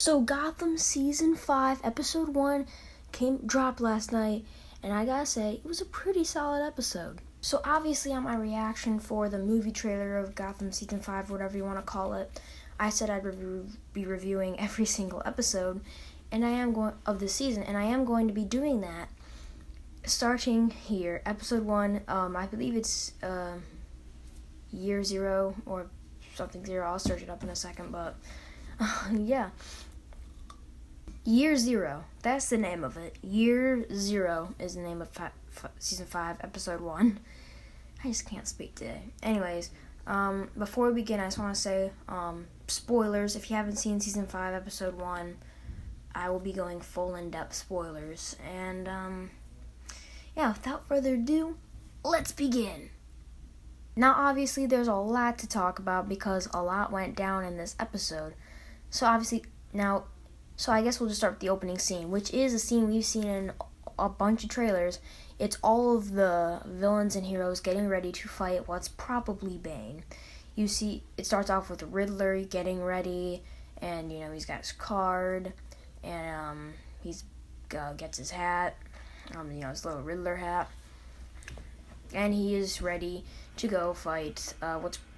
So Gotham Season 5, Episode 1 dropped last night, and I gotta say, it was a pretty solid episode. So obviously on my reaction for the movie trailer of Gotham Season 5, whatever you want to call it, I said I'd be reviewing every single episode of this season, and I am going to be doing that. Starting here, Episode 1, I believe it's Year Zero or something zero. I'll search it up in a second, but yeah. Year Zero, that's the name of it. Year Zero is the name of Season 5, Episode 1. I just can't speak today. Anyways, before we begin, I just want to say, spoilers. If you haven't seen Season 5, Episode 1, I will be going full in-depth spoilers. And, yeah, without further ado, let's begin. Now, obviously, there's a lot to talk about because a lot went down in this episode. So I guess we'll just start with the opening scene, which is a scene we've seen in a bunch of trailers. It's all of the villains and heroes getting ready to fight what's probably Bane. You see, it starts off with Riddler getting ready, and, he's got his card, and, he's gets his hat, his little Riddler hat, and he is ready to go fight,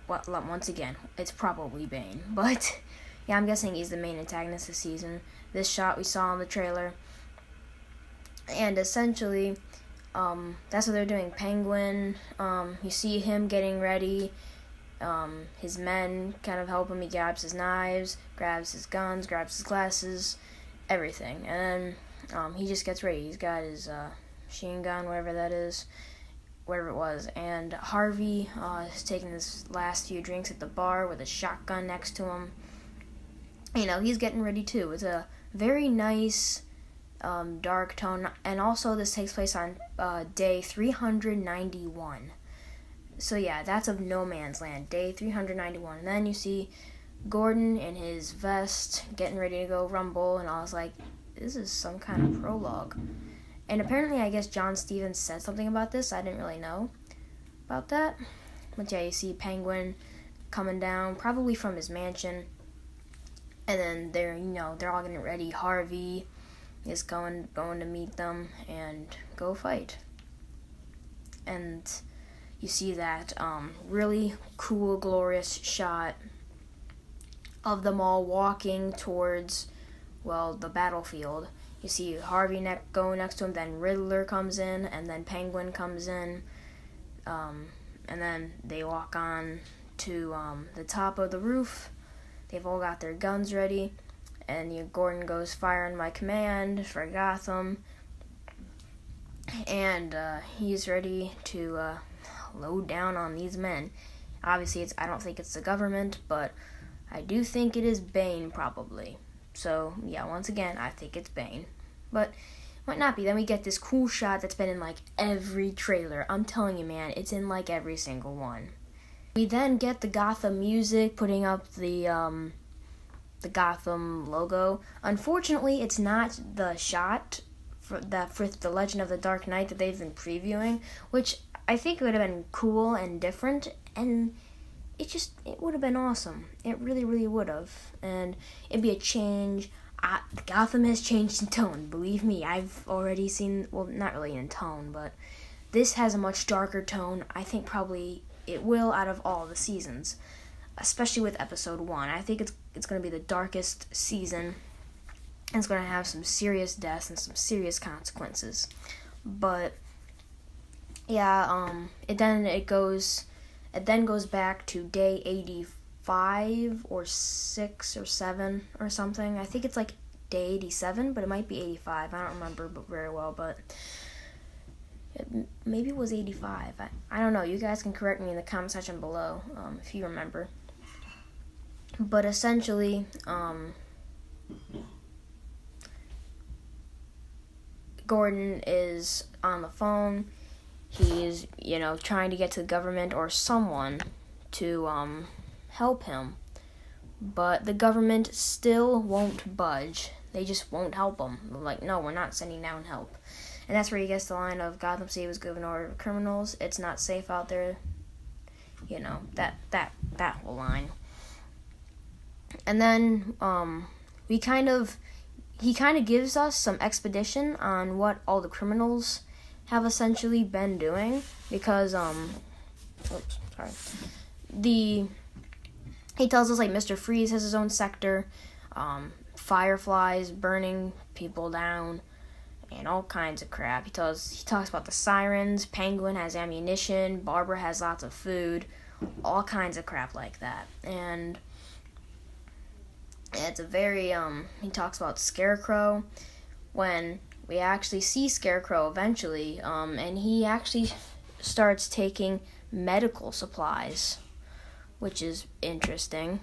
once again, it's probably Bane, but yeah, I'm guessing he's the main antagonist this season. This shot we saw in the trailer. And essentially, that's what they're doing. Penguin, you see him getting ready. His men kind of help him. He grabs his knives, grabs his guns, grabs his glasses, everything. And then he just gets ready. He's got his machine gun, whatever it was. And Harvey is taking his last few drinks at the bar with a shotgun next to him. He's getting ready too. It's a very nice, dark tone. And also this takes place on day 391. So yeah, that's of No Man's Land, day 391. And then you see Gordon in his vest getting ready to go rumble. And I was like, this is some kind of prologue. And apparently, I guess John Stevens said something about this. I didn't really know about that. But yeah, you see Penguin coming down, probably from his mansion. And then they're all getting ready. Harvey is going to meet them and go fight. And you see that really cool, glorious shot of them all walking towards, the battlefield. You see Harvey going next to him, then Riddler comes in, and then Penguin comes in. And then they walk on to the top of the roof. They've all got their guns ready, and Gordon goes fire on my command for Gotham, and he's ready to load down on these men. Obviously, I don't think it's the government, but I do think it is Bane, probably. So, yeah, once again, I think it's Bane. But might not be. Then we get this cool shot that's been in, every trailer. I'm telling you, man, it's in, every single one. We then get the Gotham music, putting up the Gotham logo. Unfortunately, it's not the shot for the Legend of the Dark Knight that they've been previewing, which I think would have been cool and different, and it would have been awesome. It really, really would have. And it'd be a change. Gotham has changed in tone. Believe me, I've already seen, not really in tone, but this has a much darker tone. I think probably it will out of all the seasons, especially with Episode 1. I think it's going to be the darkest season, and it's going to have some serious deaths and some serious consequences. But yeah, it then goes back to day 85 or 6 or 7 or something. I think it's day 87, but it might be 85. I don't remember very well, but maybe it was 85. I don't know. You guys can correct me in the comment section below if you remember. But essentially, Gordon is on the phone. He's, trying to get to the government or someone to help him. But the government still won't budge. They just won't help him. They're like, no, we're not sending down help. And that's where he gets the line of Gotham City was given order to criminals. It's not safe out there. That whole line. And then he kind of gives us some expedition on what all the criminals have essentially been doing, because he tells us like Mr. Freeze has his own sector, Firefly's burning people down, and all kinds of crap. He talks about the sirens, Penguin has ammunition, Barbara has lots of food, all kinds of crap like that. And it's a very he talks about Scarecrow, when we actually see Scarecrow eventually, and he actually starts taking medical supplies, which is interesting.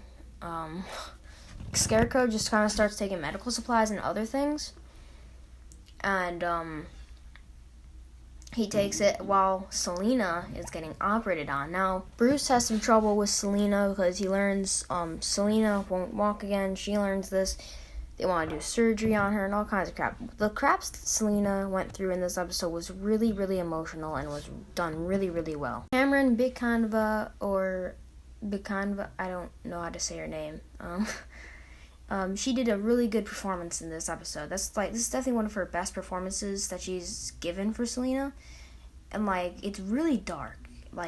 Scarecrow just kind of starts taking medical supplies and other things, and he takes it while Selina is getting operated on. Now, Bruce has some trouble with Selina because he learns Selina won't walk again. She learns this. They want to do surgery on her and all kinds of crap. The crap Selina went through in this episode was really, really emotional and was done really, really well. Cameron Bigkanva, I don't know how to say her name. She did a really good performance in this episode. This is definitely one of her best performances that she's given for Selina. And it's really dark.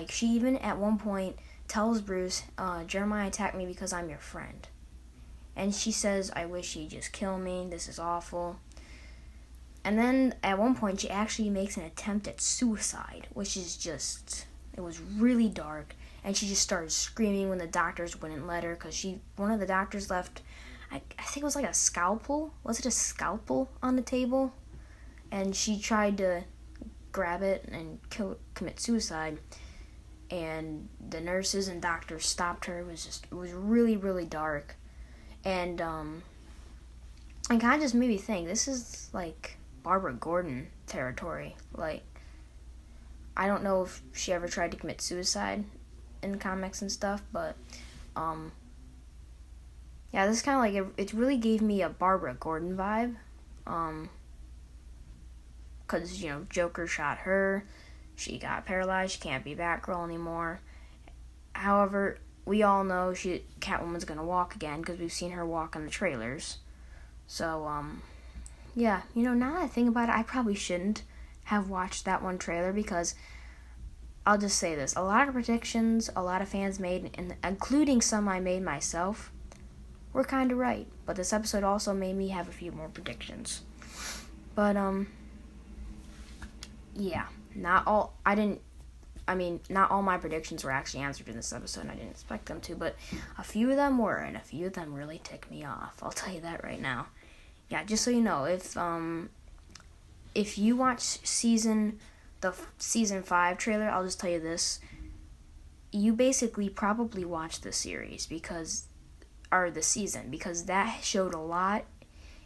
She even at one point tells Bruce, Jeremiah attacked me because I'm your friend. And she says, I wish he'd just kill me. This is awful. And then at one point she actually makes an attempt at suicide, which is just, it was really dark. And she just started screaming when the doctors wouldn't let her, because one of the doctors left, I think it was like a scalpel. Was it a scalpel on the table? And she tried to grab it and commit suicide. And the nurses and doctors stopped her. It was really, really dark. And it kind of just made me think, this is like Barbara Gordon territory. I don't know if she ever tried to commit suicide in comics and stuff, but yeah, this is kind of it really gave me a Barbara Gordon vibe, because Joker shot her, she got paralyzed, she can't be Batgirl anymore. However, we all know Catwoman's gonna walk again, because we've seen her walk in the trailers. So yeah, now that I think about it, I probably shouldn't have watched that one trailer, because I'll just say this. A lot of predictions a lot of fans made, and including some I made myself, were kind of right. But this episode also made me have a few more predictions. But, yeah. Not all my predictions were actually answered in this episode, and I didn't expect them to, but a few of them were, and a few of them really ticked me off. I'll tell you that right now. Yeah, just so you know, if you watch the season 5 trailer, I'll just tell you this. You basically probably watched the series because that showed a lot,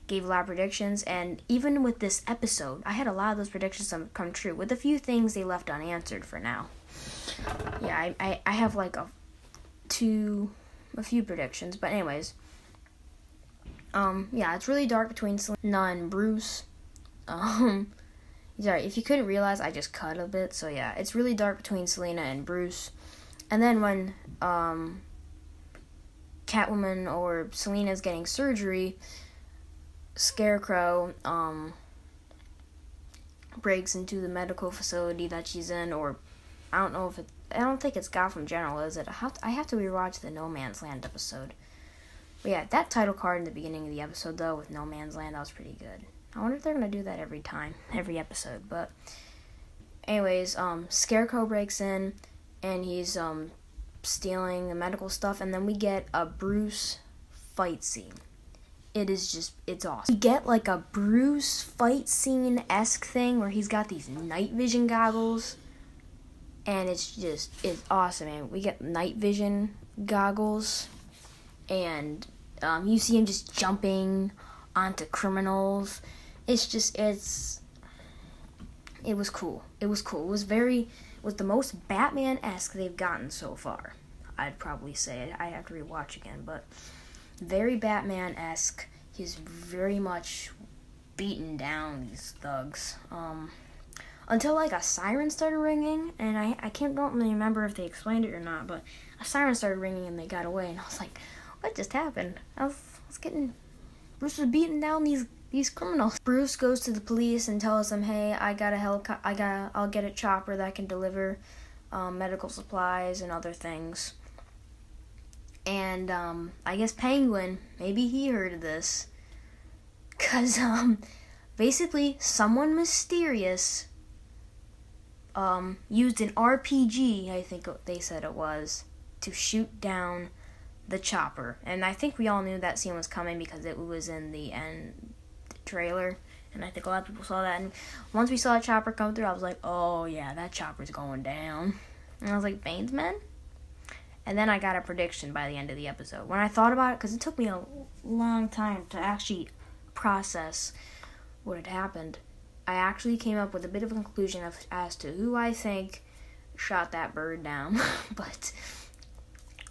gave a lot of predictions, and even with this episode, I had a lot of those predictions come true, with a few things they left unanswered for now. Yeah, I have a few predictions, but anyways, yeah, it's really dark between Selina and Bruce. Sorry, if you couldn't realize, I just cut a bit. So yeah, it's really dark between Selina and Bruce. And then when Catwoman or Selina's getting surgery, Scarecrow breaks into the medical facility that she's in, or I don't think it's Gotham General, is it? I have to rewatch the No Man's Land episode. But yeah, that title card in the beginning of the episode, though, with No Man's Land, that was pretty good. I wonder if they're going to do that every episode. But anyways, Scarecrow breaks in, and he's stealing the medical stuff, and then we get a Bruce fight scene. It's awesome. We get a Bruce fight scene-esque thing where he's got these night vision goggles, and it's awesome, man. We get night vision goggles, and you see him just jumping onto criminals. It was cool. It was the most Batman-esque they've gotten so far. I'd probably say. I have to rewatch again, but very Batman-esque. He's very much beaten down these thugs. Until a siren started ringing, and I don't really remember if they explained it or not, but a siren started ringing and they got away, and I was like, what just happened? I was getting Bruce was beating down these criminals. Bruce goes to the police and tells them, hey, I'll get a chopper that can deliver medical supplies and other things. And I guess Penguin, maybe he heard of this, because basically someone mysterious used an RPG, I think they said it was, to shoot down the chopper. And I think we all knew that scene was coming because it was in the end trailer, and I think a lot of people saw that. And once we saw a chopper come through, I was like, oh yeah, that chopper's going down. And I was like, Bane's men? And then I got a prediction by the end of the episode. When I thought about it, because it took me a long time to actually process what had happened, I actually came up with a bit of a conclusion as to who I think shot that bird down. But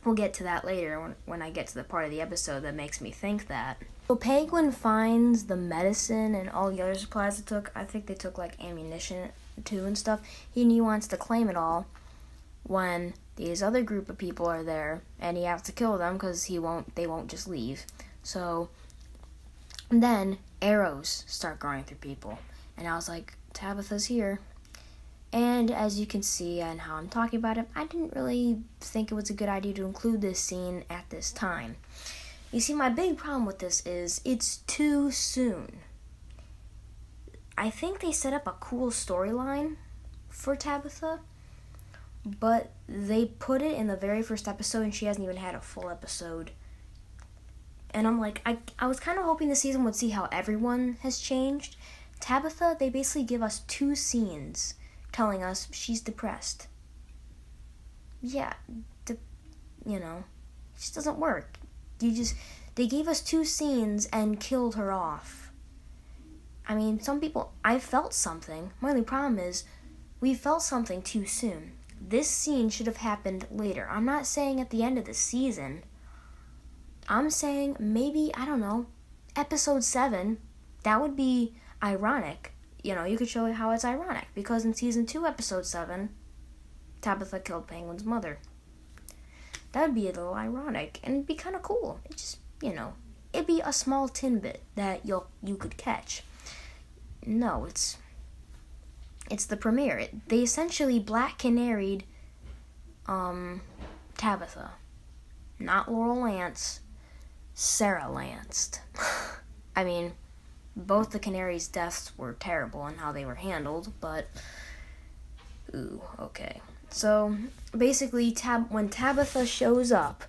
we'll get to that later when I get to the part of the episode that makes me think that. So Penguin finds the medicine and all the other supplies it took. I think they took like ammunition too and stuff. He wants to claim it all when these other group of people are there, and he has to kill them because they won't just leave. So then arrows start going through people, and I was like, Tabitha's here. And as you can see and how I'm talking about it, I didn't really think it was a good idea to include this scene at this time. You see, my big problem with this is it's too soon. I think they set up a cool storyline for Tabitha, but they put it in the very first episode and she hasn't even had a full episode. And I'm like, I was kind of hoping the season would see how everyone has changed. Tabitha, they basically give us 2 scenes telling us she's depressed. Yeah, it just doesn't work. They gave us 2 scenes and killed her off. I mean, I felt something. My only problem is, we felt something too soon. This scene should have happened later. I'm not saying at the end of the season. I'm saying maybe, I don't know, episode 7. That would be ironic. You could show how it's ironic. Because in season 2, episode 7, Tabitha killed Penguin's mother. That would be a little ironic. And it'd be kind of cool. It just, it'd be a small tidbit that you could catch. No, it's the premiere. They essentially Black Canaried Tabitha. Not Laurel Lance, Sarah Lanced. I mean, both the Canaries' deaths were terrible in how they were handled, but okay. So, basically, when Tabitha shows up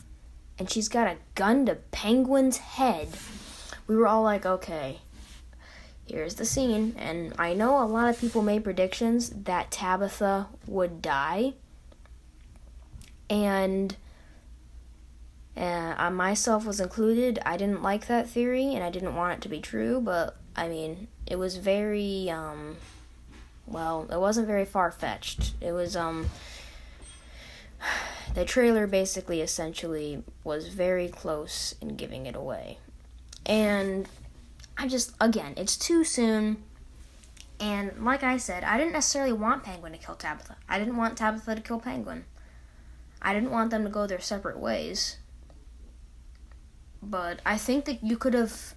and she's got a gun to Penguin's head, we were all like, okay, here's the scene. And I know a lot of people made predictions that Tabitha would die. And I myself was included. I didn't like that theory, and I didn't want it to be true, but, I mean, it was very, it wasn't very far-fetched. It was, the trailer basically, essentially, was very close in giving it away. And again, it's too soon, and like I said, I didn't necessarily want Penguin to kill Tabitha. I didn't want Tabitha to kill Penguin. I didn't want them to go their separate ways. But I think that you could have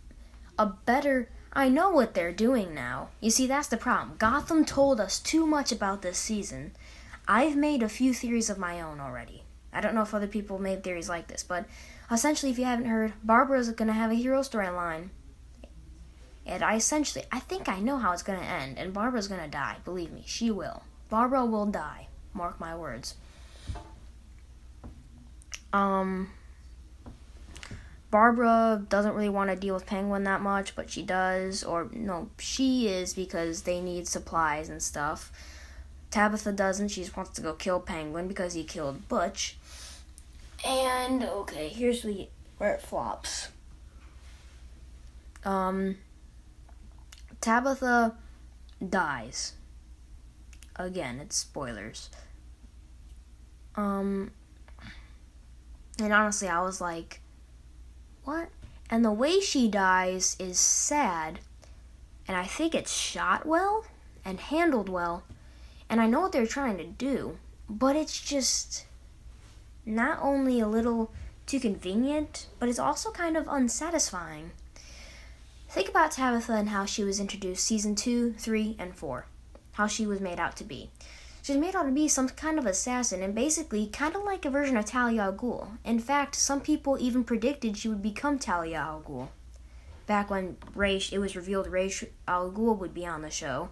I know what they're doing now. You see, that's the problem. Gotham told us too much about this season. I've made a few theories of my own already. I don't know if other people made theories like this, but essentially, if you haven't heard, Barbara's going to have a hero storyline. And I think I know how it's going to end, and Barbara's going to die. Believe me, she will. Barbara will die. Mark my words. Barbara doesn't really want to deal with Penguin that much, but she does. Or, no, she is because they need supplies and stuff. Tabitha doesn't. She just wants to go kill Penguin because he killed Butch. And, okay, here's where it flops. Tabitha dies. Again, it's spoilers. And honestly, I was like, what? And the way she dies is sad, and I think it's shot well and handled well, and I know what they're trying to do, but it's just not only a little too convenient, but it's also kind of unsatisfying. Think about Tabitha and how she was introduced season 2, 3, and 4. How she was made out to be. She was made out to be some kind of assassin and basically kind of like a version of Talia al Ghul. In fact, some people even predicted she would become Talia al Ghul. Back when it was revealed Ra's al Ghul would be on the show.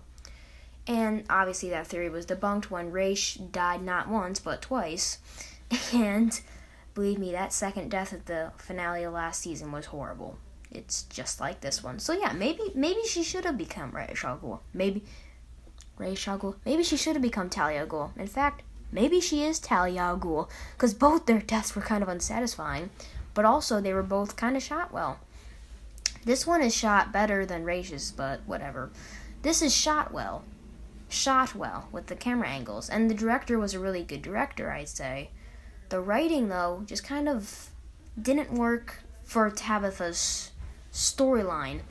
And obviously that theory was debunked when Ra's died not once but twice. And believe me, that second death at the finale of last season was horrible. It's just like this one. So yeah, maybe she should have become Ra's al Ghul. Maybe she should have become Talia al Ghul. In fact, maybe she is Talia al Ghul, because both their deaths were kind of unsatisfying, but also they were both kind of shot well. This one is shot better than Raish's, but whatever. This is shot well with the camera angles, and the director was a really good director, I'd say. The writing, though, just kind of didn't work for Tabitha's storyline.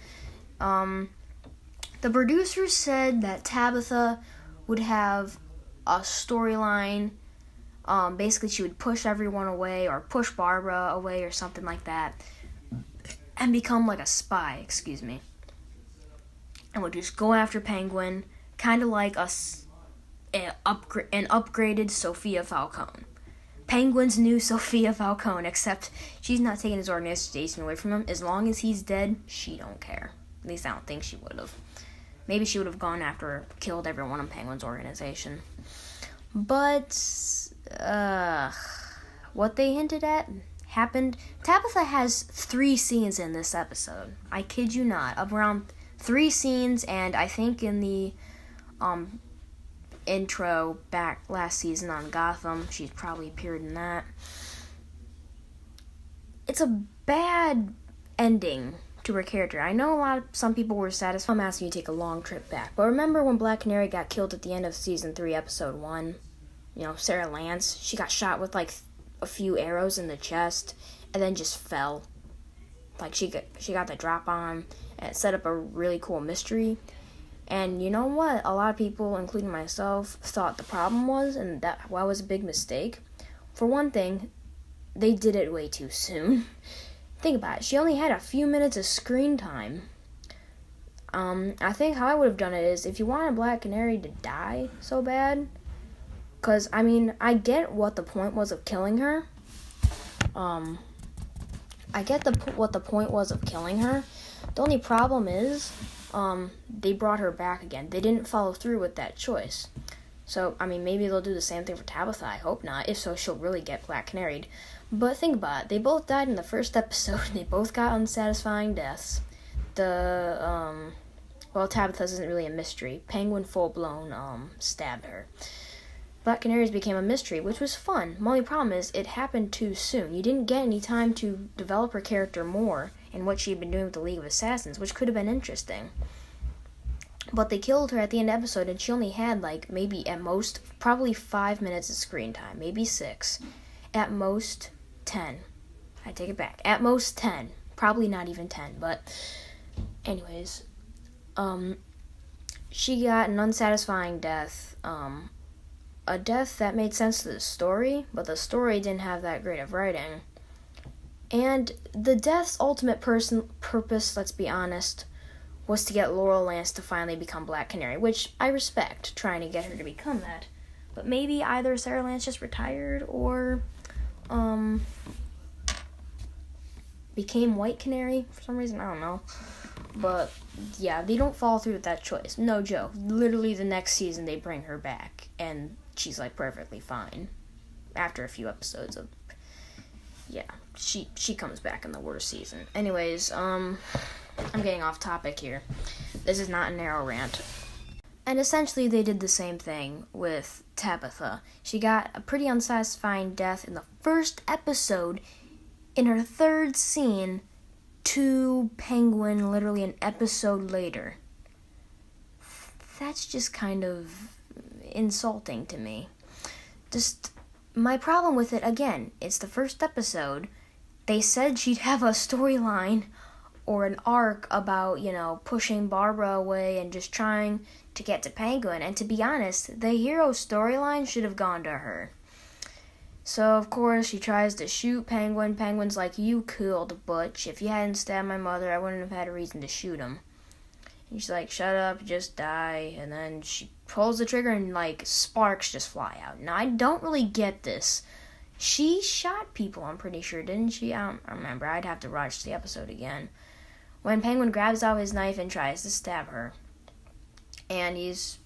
The producers said that Tabitha would have a storyline. Basically, she would push everyone away or push Barbara away or something like that and become like a spy, and would just go after Penguin, kind of like an upgraded Sophia Falcone. Penguin's new Sophia Falcone, except she's not taking his organization away from him. As long as he's dead, she don't care. At least I don't think she would have. Maybe she would have gone after, killed everyone in Penguin's organization. But, what they hinted at happened. Tabitha has 3 scenes in this episode. I kid you not. Around 3 scenes, and I think in the, intro back last season on Gotham, she's probably appeared in that. It's a bad ending to her character. I know some people were satisfied. I'm asking you to take a long trip back. But remember when Black Canary got killed at the end of season 3, episode 1? Sarah Lance, she got shot with like a few arrows in the chest and then just fell. Like she got the drop on, and it set up a really cool mystery. And you know what? A lot of people, including myself, thought the problem was, and that was a big mistake. For one thing, they did it way too soon. Think about it. She only had a few minutes of screen time. I think how I would have done it is, if you wanted Black Canary to die so bad, because, I get what the point was of killing her. What the point was of killing her. The only problem is, they brought her back again. They didn't follow through with that choice. So, maybe they'll do the same thing for Tabitha. I hope not. If so, she'll really get Black Canaried. But think about it. They both died in the first episode. They both got unsatisfying deaths. Tabitha's isn't really a mystery. Penguin full-blown, stabbed her. Black Canaries became a mystery, which was fun. My only problem is, it happened too soon. You didn't get any time to develop her character more and what she had been doing with the League of Assassins, which could have been interesting. But they killed her at the end of the episode, and she only had, maybe at most, probably 5 minutes of screen time. Maybe 6. At most, 10. I take it back. At most, 10. Probably not even 10, but anyways. She got an unsatisfying death. A death that made sense to the story, but the story didn't have that great of writing. And the death's ultimate purpose, let's be honest, was to get Laurel Lance to finally become Black Canary, which I respect, trying to get her to become that. But maybe either Sarah Lance just retired or became White Canary for some reason, I don't know. But yeah, they don't follow through with that choice. No joke. Literally the next season they bring her back and she's perfectly fine. After a few episodes of she comes back in the worst season. Anyways, I'm getting off topic here. This is not a narrow rant. And essentially they did the same thing with Tabitha. She got a pretty unsatisfying death in the first episode. In her 3rd scene, to Penguin literally an episode later. That's just kind of insulting to me. Just my problem with it, again, it's the first episode. They said she'd have a storyline or an arc about, pushing Barbara away and just trying to get to Penguin. And to be honest, the hero storyline should have gone to her. So, of course, she tries to shoot Penguin. Penguin's like, you killed Butch. If you hadn't stabbed my mother, I wouldn't have had a reason to shoot him. And she's like, shut up, just die. And then she pulls the trigger and, like, sparks just fly out. Now, I don't really get this. She shot people, I'm pretty sure, didn't she? I don't remember. I'd have to watch the episode again. When Penguin grabs out his knife and tries to stab her. And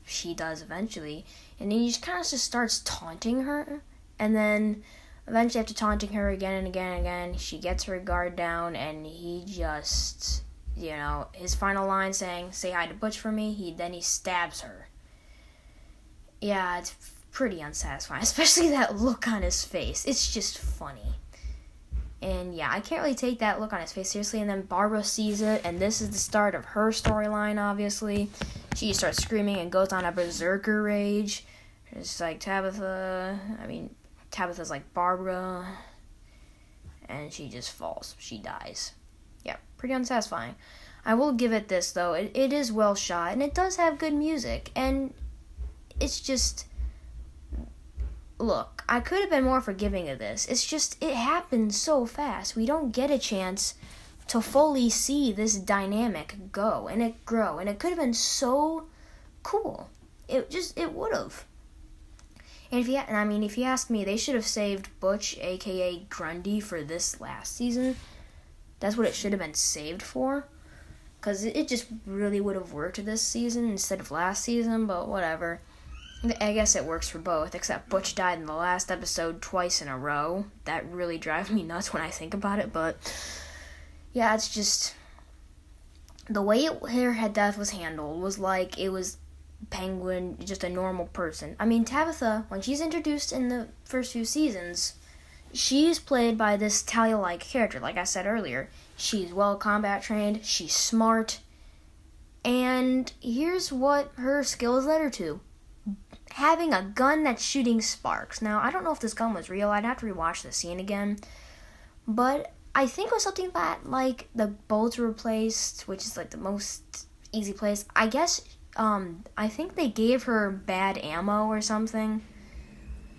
she does eventually. And he just kind of just starts taunting her. And then, eventually after taunting her again and again and again, she gets her guard down, and he just, his final line saying, say hi to Butch for me, then he stabs her. Yeah, it's pretty unsatisfying, especially that look on his face. It's just funny. And yeah, I can't really take that look on his face seriously. And then Barbara sees it, and this is the start of her storyline, obviously. She starts screaming and goes on a berserker rage. It's like Tabitha's like Barbara, and she just falls. She dies. Yeah, pretty unsatisfying. I will give it this, though. It is well shot, and it does have good music, and it's just... Look, I could have been more forgiving of this. It's just, it happened so fast. We don't get a chance to fully see this dynamic go and it grow, and it could have been so cool. It would have. And if you ask me, they should have saved Butch, aka Grundy, for this last season. That's what it should have been saved for. Because it just really would have worked this season instead of last season, but whatever. I guess it works for both, except Butch died in the last episode twice in a row. That really drives me nuts when I think about it, but yeah, it's just... The way her death was handled was like it was Penguin, just a normal person. I mean, Tabitha, when she's introduced in the first few seasons, she's played by this Talia-like character, like I said earlier. She's well combat trained, she's smart, and here's what her skills led her to. Having a gun that's shooting sparks. Now, I don't know if this gun was real. I'd have to rewatch the scene again. But I think it was something that, like, the bullets were replaced, which is, like, the most easy place. I guess, I think they gave her bad ammo or something.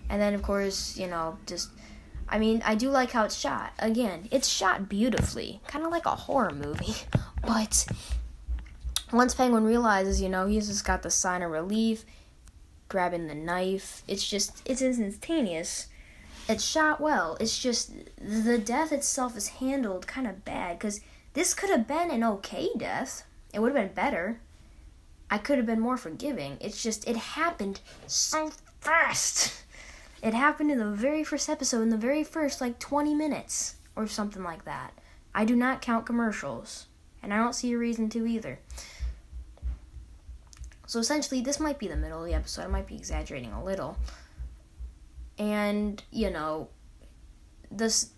And then, of course, I do like how it's shot. Again, it's shot beautifully. Kind of like a horror movie. But once Penguin realizes, he's just got the sign of relief, grabbing the knife. It's instantaneous. It's shot well. It's just the death itself is handled kind of bad, because this could have been an okay death. It would have been better. I could have been more forgiving. It's just, it happened so fast. It happened in the very first episode, in the very first, 20 minutes, or something like that. I do not count commercials, and I don't see a reason to either. So essentially, this might be the middle of the episode. I might be exaggerating a little. And, this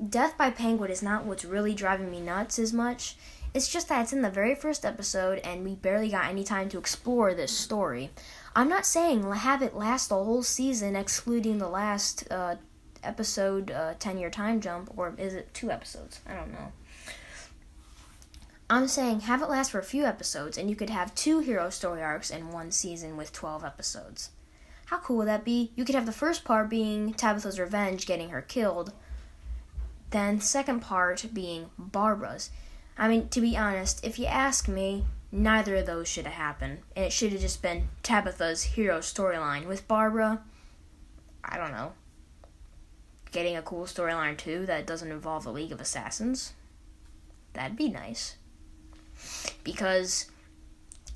death by Penguin is not what's really driving me nuts as much. It's just that it's in the very first episode, and we barely got any time to explore this story. I'm not saying have it last the whole season, excluding the last episode, 10-year time jump, or is it 2 episodes? I don't know. I'm saying have it last for a few episodes, and you could have 2 hero story arcs in one season with 12 episodes. How cool would that be? You could have the first part being Tabitha's revenge, getting her killed, then the second part being Barbara's. I mean, to be honest, if you ask me, neither of those should have happened, and it should have just been Tabitha's hero storyline. With Barbara, I don't know, getting a cool storyline too that doesn't involve the League of Assassins. That'd be nice. Because,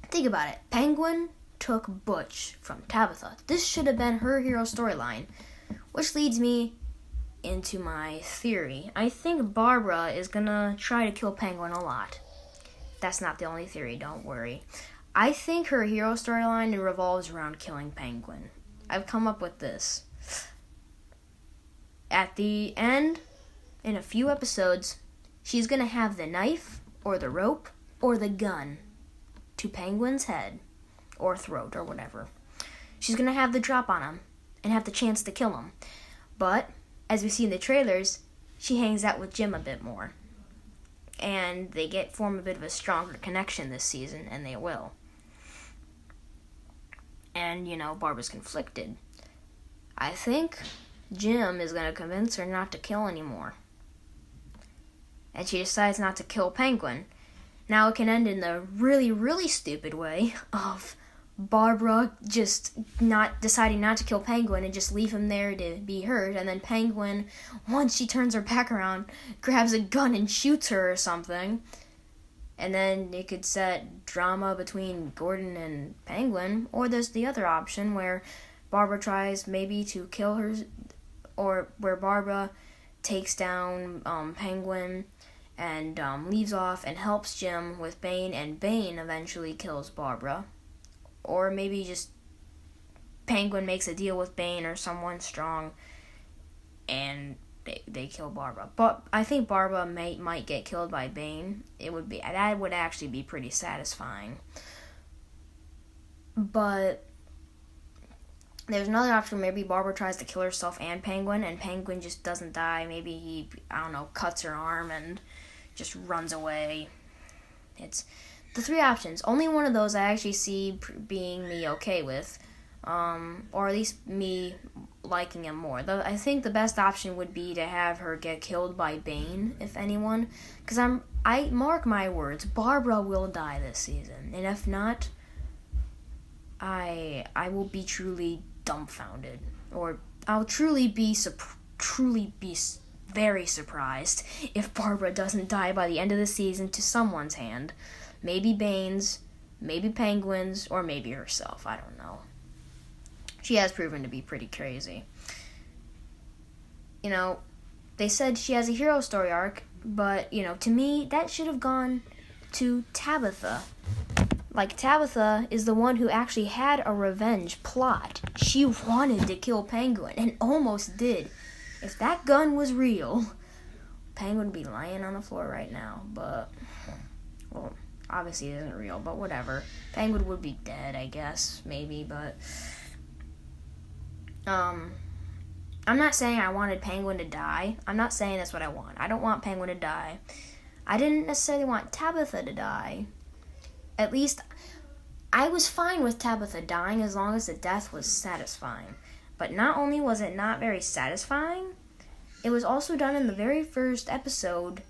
think about it, Penguin took Butch from Tabitha. This should have been her hero storyline, which leads me into my theory. I think Barbara is gonna try to kill Penguin a lot. That's not the only theory, don't worry. I think her hero storyline revolves around killing Penguin. I've come up with this. At the end, in a few episodes, she's gonna have the knife, or the rope, or the gun to Penguin's head, or throat, or whatever. She's gonna have the drop on him, and have the chance to kill him. But, as we see in the trailers, she hangs out with Jim a bit more. And they form a bit of a stronger connection this season, and they will. And, Barbara's conflicted. I think Jim is going to convince her not to kill anymore. And she decides not to kill Penguin. Now it can end in the really, really stupid way of Barbara just deciding not to kill Penguin and just leave him there to be hurt. And then Penguin, once she turns her back around, grabs a gun and shoots her or something. And then it could set drama between Gordon and Penguin. Or there's the other option where Barbara tries maybe to kill her, or where Barbara takes down Penguin and leaves off and helps Jim with Bane, and Bane eventually kills Barbara. Or maybe just Penguin makes a deal with Bane or someone strong and they kill Barbara. But I think Barbara might get killed by Bane. That would actually be pretty satisfying. But there's another option. Maybe Barbara tries to kill herself and Penguin just doesn't die. Maybe he, cuts her arm and just runs away. It's the three options. Only one of those I actually see being me okay with. Or at least me liking him more. I think the best option would be to have her get killed by Bane, if anyone. Because I mark my words, Barbara will die this season. And if not, I will be truly dumbfounded. Or I'll truly be very surprised if Barbara doesn't die by the end of the season to someone's hand. Maybe Bane's, maybe Penguin's, or maybe herself. I don't know. She has proven to be pretty crazy. They said she has a hero story arc, but, to me, that should have gone to Tabitha. Like, Tabitha is the one who actually had a revenge plot. She wanted to kill Penguin, and almost did. If that gun was real, Penguin would be lying on the floor right now, but, well, obviously it isn't real, but whatever. Penguin would be dead, I guess, maybe, but I'm not saying I wanted Penguin to die. I'm not saying that's what I want. I don't want Penguin to die. I didn't necessarily want Tabitha to die. At least, I was fine with Tabitha dying as long as the death was satisfying. But not only was it not very satisfying, it was also done in the very first episode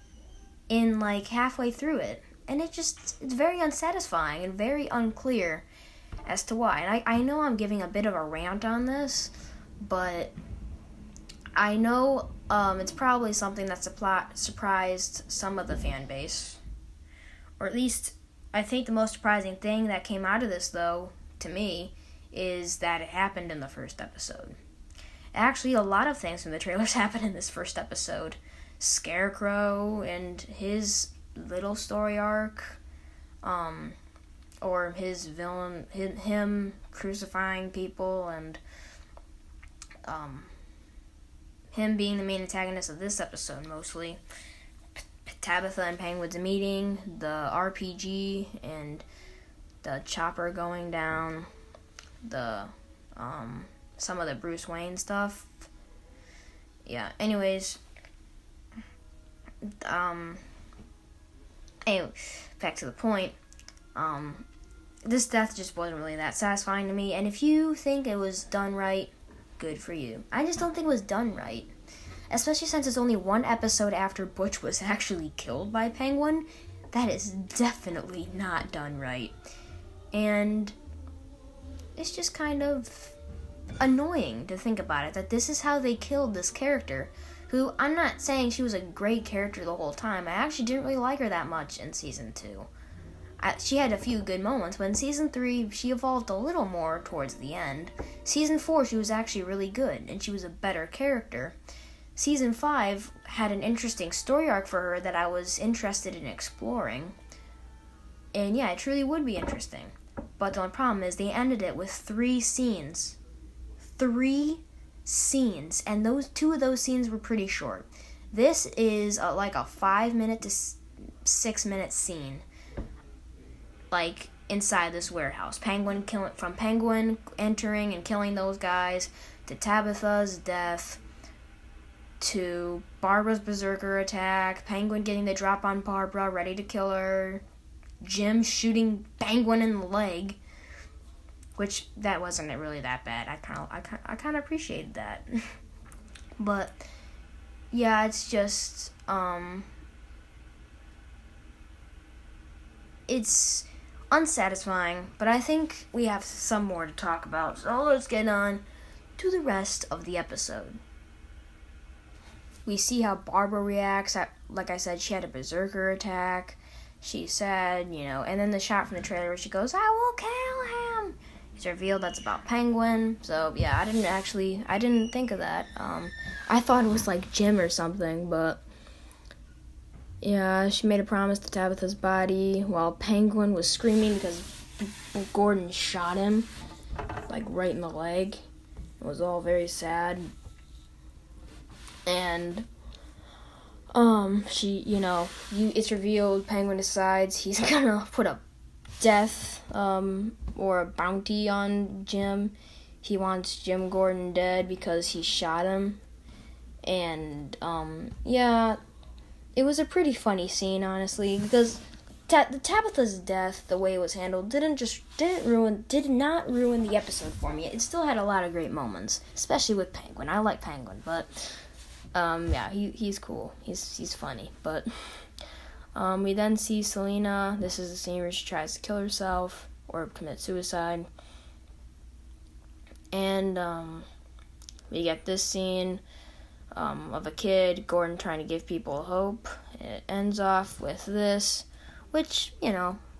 in, halfway through it. And it's very unsatisfying and very unclear as to why. And I know I'm giving a bit of a rant on this, but I know it's probably something that surprised some of the fan base. Or at least, I think the most surprising thing that came out of this, though, to me, is that it happened in the first episode. Actually, a lot of things from the trailers happened in this first episode. Scarecrow and his little story arc, or his villain, him crucifying people, and him being the main antagonist of this episode mostly. Tabitha and Penguin's meeting, the RPG, and the chopper going down, the some of the Bruce Wayne stuff. Yeah, anyways, anyway, back to the point. This death just wasn't really that satisfying to me, and if you think it was done right, good for you. I just don't think it was done right. Especially since it's only one episode after Butch was actually killed by Penguin. That is definitely not done right. And it's just kind of annoying to think about it, that this is how they killed this character, who, I'm not saying she was a great character the whole time. I actually didn't really like her that much in Season 2. She had a few good moments, but in Season 3, she evolved a little more towards the end. Season 4, she was actually really good, and she was a better character. Season 5 had an interesting story arc for her that I was interested in exploring. And yeah, it truly would be interesting. But the only problem is they ended it with 3 scenes. 3 scenes. And two of those scenes were pretty short. This is like a 5-minute to 6-minute scene. Like, inside this warehouse. Penguin entering and killing those guys, to Tabitha's death, to Barbara's berserker attack, Penguin getting the drop on Barbara, ready to kill her, Jim shooting Penguin in the leg, which that wasn't really that bad. I kind of appreciated that. But yeah, it's just it's unsatisfying, but I think we have some more to talk about. So let's get on to the rest of the episode. We see how Barbara reacts. Like I said, she had a berserker attack. She's sad, and then the shot from the trailer where she goes, "I will kill him." It's revealed that's about Penguin. So yeah, I didn't think of that. I thought it was like Jim or something, but yeah, she made a promise to Tabitha's body while Penguin was screaming because Gordon shot him, like right in the leg. It was all very sad. And it's revealed Penguin decides he's gonna put a death or a bounty on Jim. He wants Jim Gordon dead because he shot him. And it was a pretty funny scene, honestly, because Tabitha's death, the way it was handled, did not ruin the episode for me. It still had a lot of great moments, especially with Penguin. I like Penguin, but he's cool. He's funny. But we then see Selena. This is the scene where she tries to kill herself or commit suicide. And we get this scene of a kid, Gordon, trying to give people hope. It ends off with this, which,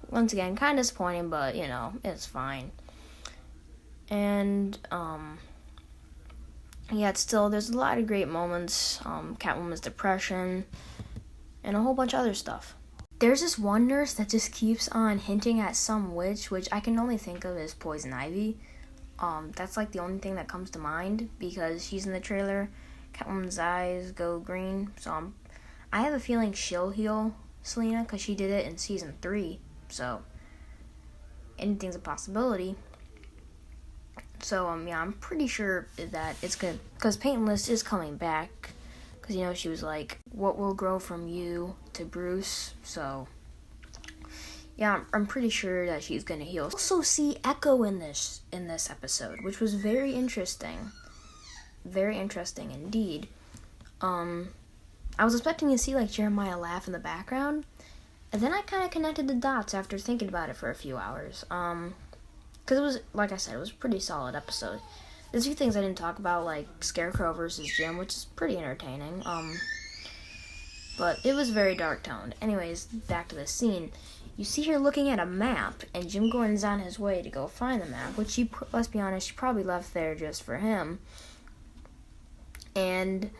once again, kind of disappointing, but, it's fine. And, there's a lot of great moments. Catwoman's depression, and a whole bunch of other stuff. There's this one nurse that just keeps on hinting at some witch, which I can only think of as Poison Ivy. That's, like, the only thing that comes to mind, because she's in the trailer. Catwoman's eyes go green, so I have a feeling she'll heal Selena, because she did it in season 3, so anything's a possibility. So, I'm pretty sure that it's good, because Painless is coming back, because, she was like, what will grow from you to Bruce, so, yeah, I'm pretty sure that she's gonna heal. Also see Echo in this episode, which was very interesting. Very interesting indeed. I was expecting to see, like, Jeremiah laugh in the background, and then I kind of connected the dots after thinking about it for a few hours. Because it was, like I said, it was a pretty solid episode. There's a few things I didn't talk about, like Scarecrow versus Jim, which is pretty entertaining. But it was very dark toned. Anyways, back to the scene. You see her looking at a map, and Jim Gordon's on his way to go find the map, which let's be honest, she probably left there just for him. And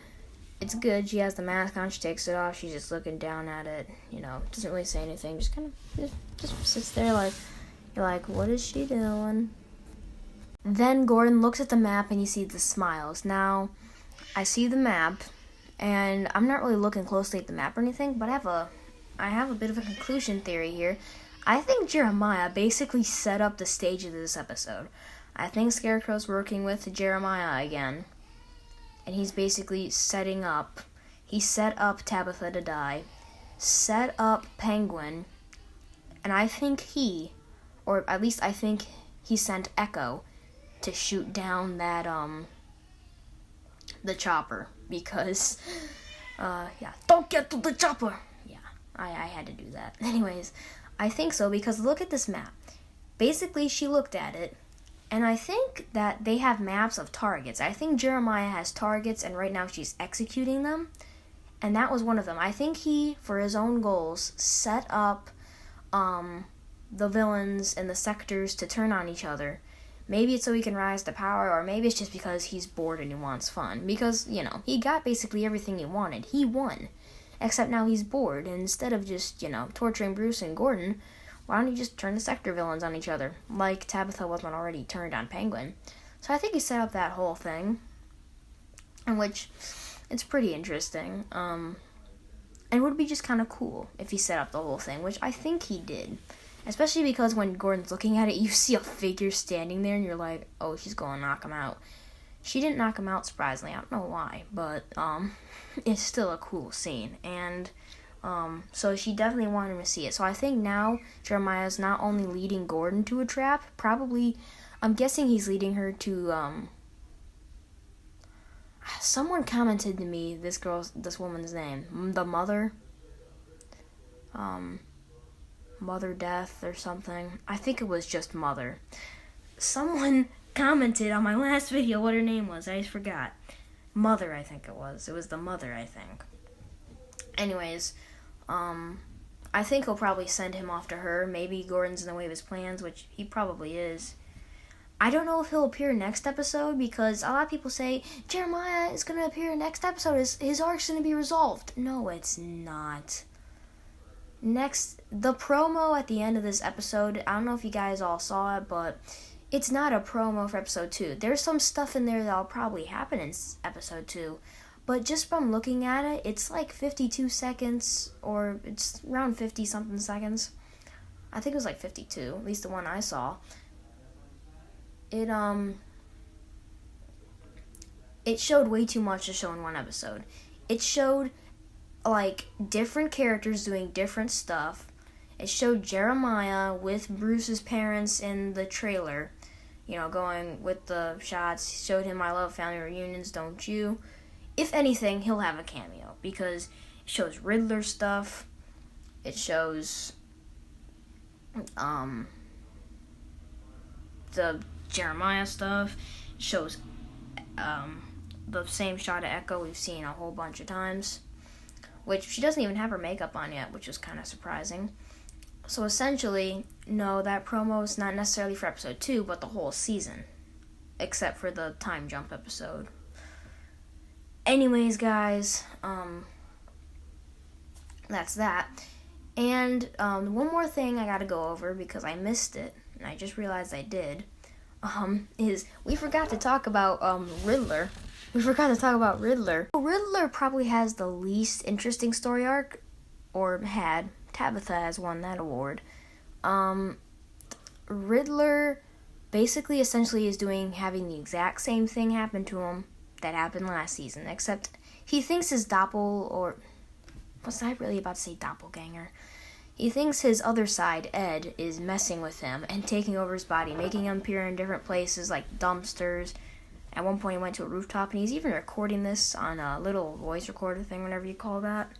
it's good. She has the mask on. She takes it off. She's just looking down at it. Doesn't really say anything. Just kind of just sits there like, you're like, what is she doing? Then Gordon looks at the map and he sees the smiles. Now, I see the map, and I'm not really looking closely at the map or anything, but I have a bit of a conclusion theory here. I think Jeremiah basically set up the stage of this episode. I think Scarecrow's working with Jeremiah again. And he's basically he set up Tabitha to die, set up Penguin, and I think or at least I think he sent Echo to shoot down that, the chopper, because, don't get to the chopper! Yeah, I had to do that. Anyways, I think so, because look at this map. Basically, she looked at it, and I think that they have maps of targets. I think Jeremiah has targets, and right now she's executing them. And that was one of them. I think he, for his own goals, set up the villains and the sectors to turn on each other. Maybe it's so he can rise to power, or maybe it's just because he's bored and he wants fun. Because, he got basically everything he wanted. He won. Except now he's bored, and instead of just, torturing Bruce and Gordon, why don't you just turn the sector villains on each other, like Tabitha wasn't already turned on Penguin? So I think he set up that whole thing, in which it's pretty interesting. And it would be just kind of cool if he set up the whole thing, which I think he did. Especially because when Gordon's looking at it, you see a figure standing there, and you're like, oh, she's going to knock him out. She didn't knock him out, surprisingly. I don't know why, but it's still a cool scene. And so she definitely wanted him to see it. So I think now Jeremiah's not only leading Gordon to a trap, probably, I'm guessing he's leading her to, someone commented to me this woman's name, the mother, Mother Death or something. I think it was just Mother. Someone commented on my last video what her name was. I just forgot. Mother, I think it was. It was the mother, I think. Anyways, I think he'll probably send him off to her. Maybe Gordon's in the way of his plans, which he probably is. I don't know if he'll appear next episode because a lot of people say Jeremiah is going to appear next episode. His arc's going to be resolved. No, it's not. The promo at the end of this episode, I don't know if you guys all saw it, but it's not a promo for episode 2. There's some stuff in there that'll probably happen in episode 2. But just from looking at it, it's like 52 seconds, or it's around 50-something seconds. I think it was like 52, at least the one I saw. It showed way too much to show in one episode. It showed, like, different characters doing different stuff. It showed Jeremiah with Bruce's parents in the trailer, you know, going with the shots. It showed him, I love family reunions, don't you? If anything, he'll have a cameo because it shows Riddler stuff. It shows the Jeremiah stuff. It shows the same shot of Echo we've seen a whole bunch of times, which she doesn't even have her makeup on yet, which is kind of surprising. So essentially, no, that promo is not necessarily for episode 2, but the whole season, except for the time jump episode. Anyways, guys, that's that. And one more thing I gotta go over because I missed it, and I just realized I did, is we forgot to talk about Riddler. Riddler probably has the least interesting story arc, or had. Tabitha has won that award. Riddler basically essentially is having the exact same thing happen to him that happened last season, except he thinks his doppelganger. He thinks his other side, Ed, is messing with him and taking over his body, making him appear in different places like dumpsters. At one point he went to a rooftop, and he's even recording this on a little voice recorder thing, whatever you call that.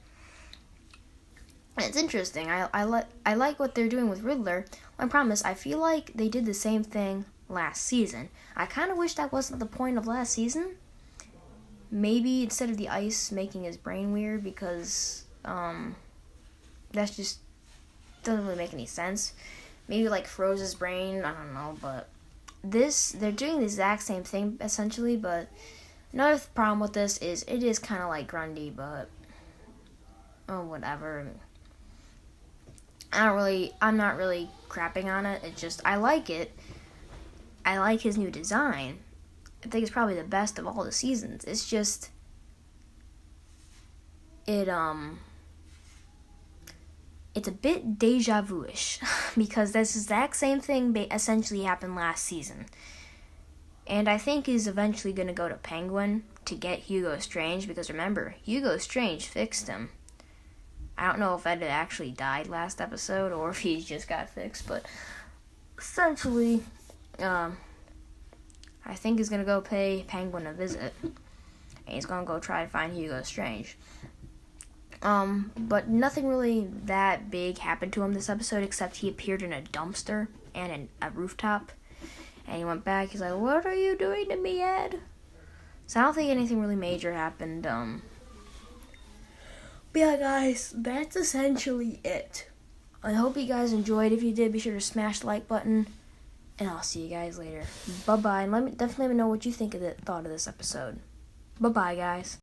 And it's interesting. I like what they're doing with Riddler. I promise, I feel like they did the same thing last season. I kind of wish that wasn't the point of last season. Maybe instead of the ice making his brain weird, because that's just doesn't really make any sense. Maybe like froze his brain, I don't know, but they're doing the exact same thing essentially, but another problem with this is it is kind of like Grundy, but whatever. I'm not really crapping on it. It's just I like it. I like his new design. I think it's probably the best of all the seasons. It's just it's a bit deja vu-ish because this exact same thing essentially happened last season. And I think he's eventually going to go to Penguin to get Hugo Strange because remember, Hugo Strange fixed him. I don't know if Ed actually died last episode or if he just got fixed, but essentially, I think he's going to go pay Penguin a visit, and he's going to go try to find Hugo Strange. But nothing really that big happened to him this episode, except he appeared in a dumpster and in a rooftop, and he went back, he's like, "What are you doing to me, Ed?" So I don't think anything really major happened, But yeah, guys, that's essentially it. I hope you guys enjoyed. If you did, be sure to smash the like button. And I'll see you guys later. Bye-bye. And definitely let me know what you thought of this episode. Bye-bye, guys.